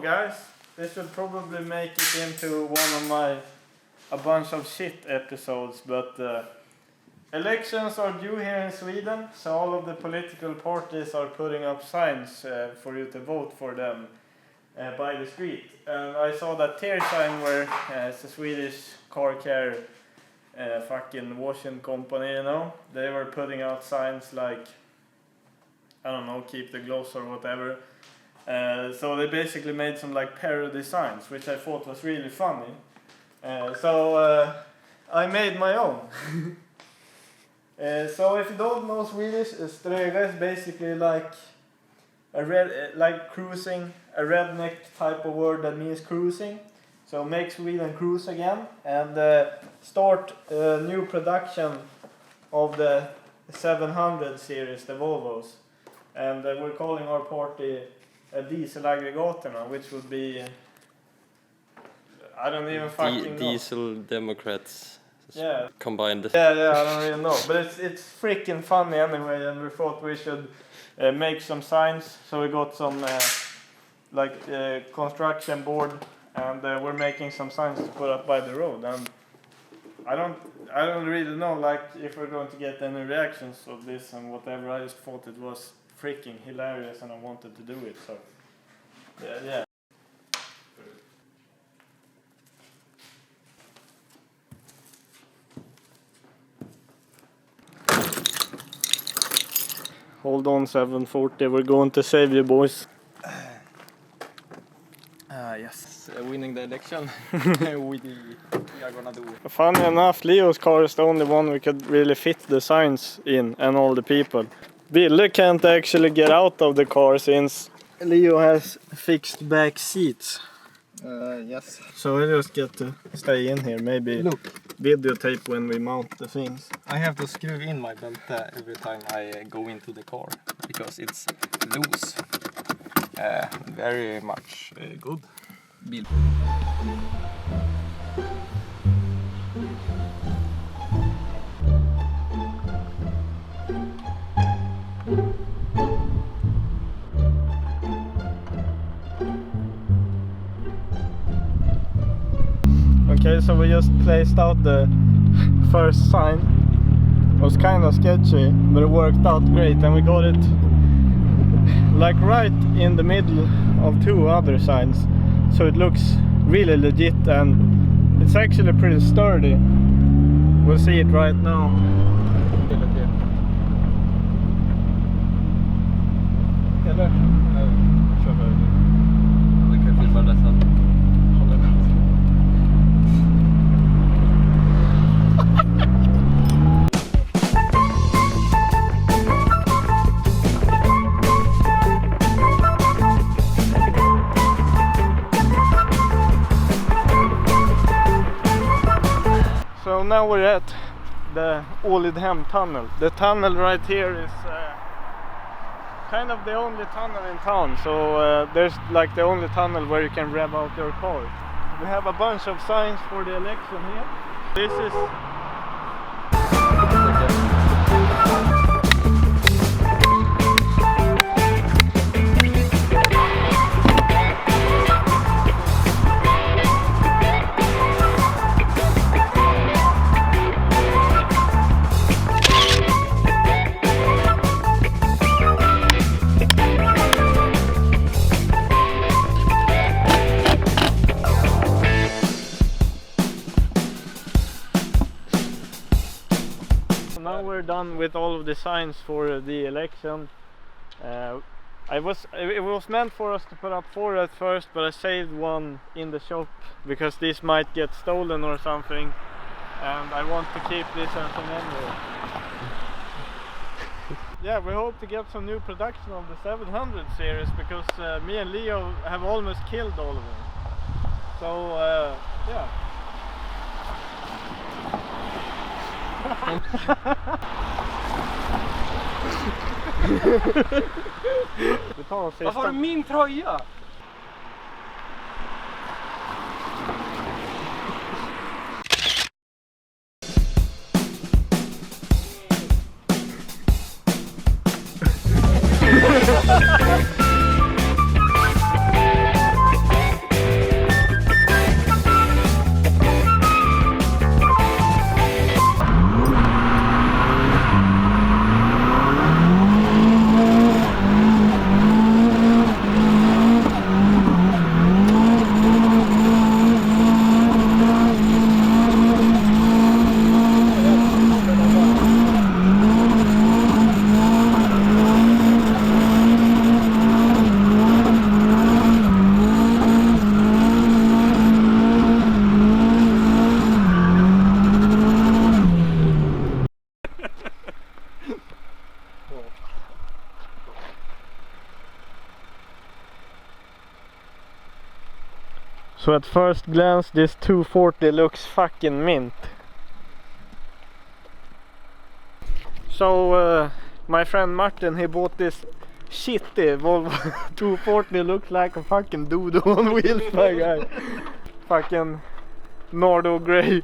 know, guys. This should probably make it into one of my a bunch of shit episodes, but elections are due here in Sweden, so all of the political parties are putting up signs for you to vote for them by the street. And I saw that Tear sign where it's a Swedish car care fucking washing company, you know. They were putting out signs like, I don't know, keep the gloves or whatever. So they basically made some like parody signs, which I thought was really funny. So I made my own. So if you don't know Swedish, ströga is basically like like cruising, a redneck type of word that means cruising. So make Sweden cruise again and start a new production of the 700 series, the Volvos. And we're calling our party dieselaggregaterna, which would be I don't even fucking know. Diesel Democrats. Yeah. Combined. Yeah, I don't really know. But it's freaking funny anyway, and we thought we should make some signs. So we got some construction board, and we're making some signs to put up by the road. And I don't really know like if we're going to get any reactions of this and whatever. I just thought it was freaking hilarious, and I wanted to do it. So yeah. Hold on, 740. We're going to save you, boys. Yes, winning the election. We are gonna do it. Funny enough, Leo's car is the only one we could really fit the signs in and all the people. Ville can't actually get out of the car since Leo has fixed back seats. Yes. So we just get to stay in here, maybe videotape when we mount the things. I have to screw in my belt every time I go into the car because it's loose. Very much good build. Okay, so we just placed out the first sign. It was kind of sketchy, but it worked out great, and we got it like right in the middle of two other signs. So it looks really legit, and it's actually pretty sturdy. We'll see it right now. Eller? Kör höger. Vi kan filma det sen. So now we're at the Ålidhem tunnel. The tunnel right here is kind of the only tunnel in town. So there's like the only tunnel where you can rev out your car. We have a bunch of signs for the election here. This is done with all of the signs for the election. It was meant for us to put up 4 at first, but I saved one in the shop because this might get stolen or something, and I want to keep this as a memory. Yeah, we hope to get some new production of the 700 series because me and Leo have almost killed all of them. So yeah. Vad var min tröja? So at first glance this 240 looks fucking mint. So my friend Martin, he bought this shitty Volvo 240. Looks like a fucking doodoo on wheels, my guy. Fucking Nardo grey.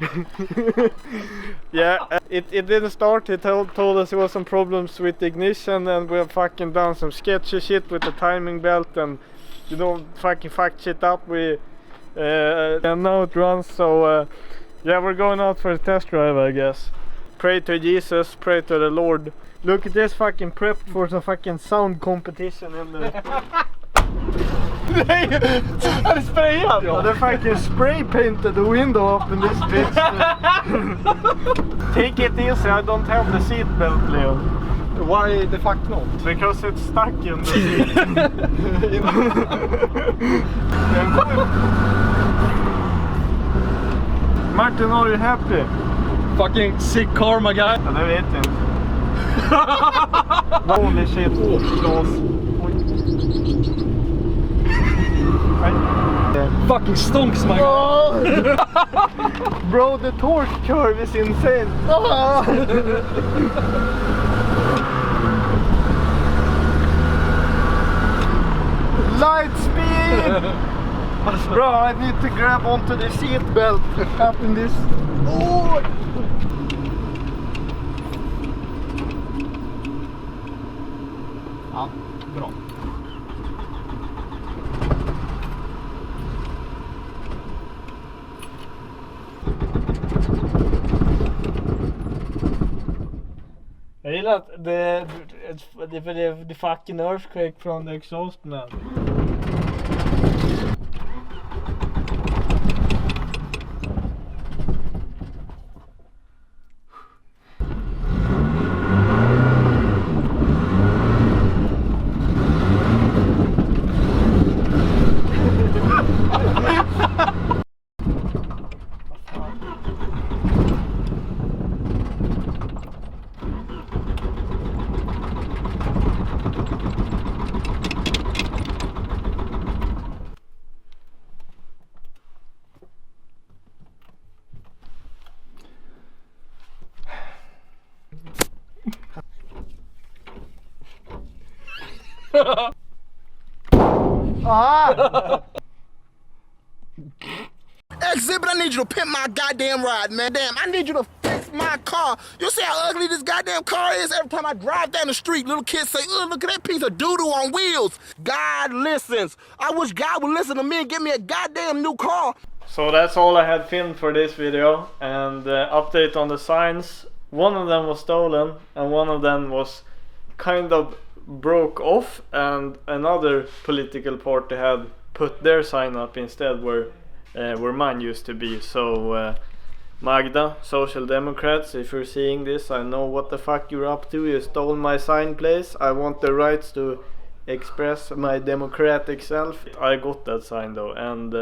Yeah, it didn't start. He told us there was some problems with the ignition, and we have fucking done some sketchy shit with the timing belt, and you know, fucking fucked shit up. And now it runs, so yeah, we're going out for a test drive, I guess. Pray to Jesus, pray to the Lord. Look at this, fucking prepped for some fucking sound competition in the... Nej! Är det sprayat? Ja, they fucking spray painted the window up in this bitch. Take it easy, I don't have the seat belt, Leo. Why the fuck not? Because it's stuck in the seat. Martin, are you happy? Fucking sick car, my guy. Ja, det vet jag inte. Holy shit. Gas. Fucking stonks, my guy. Bro, the torque curve is insane. Light speed! Bro, I need to grab onto the seat belt up in this. Oh! Ja, bra. Jag gillar att det fucking earthquake från the exhaust man. Exhibit, I need you to pimp my goddamn ride, man. Damn, I need you to fix my car. You see how ugly this goddamn car is? Every time I drive down the street, little kids say, "Ugh, look at that piece of doo-doo on wheels." God listens. I wish God would listen to me and give me a goddamn new car. So that's all I had filmed for this video, and update on the signs. One of them was stolen and one of them was kind of broke off, and another political party had put their sign up instead where mine used to be. So Magda, Social Democrats, if you're seeing this, I know what the fuck you're up to. You stole my sign place. I want the rights to express my democratic self. I got that sign though, and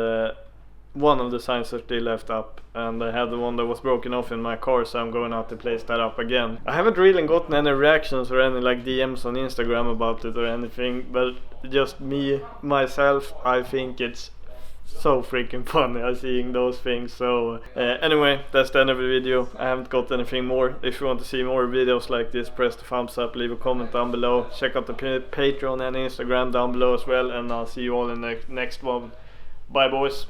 one of the signs are still left up, and I had the one that was broken off in my car, so I'm going out to place that up again. I haven't really gotten any reactions or any like DMs on Instagram about it or anything, but just me, myself, I think it's so freaking funny seeing those things. So anyway, that's the end of the video. I haven't got anything more. If you want to see more videos like this, press the thumbs up, leave a comment down below, check out the Patreon and Instagram down below as well, and I'll see you all in the next one. Bye boys.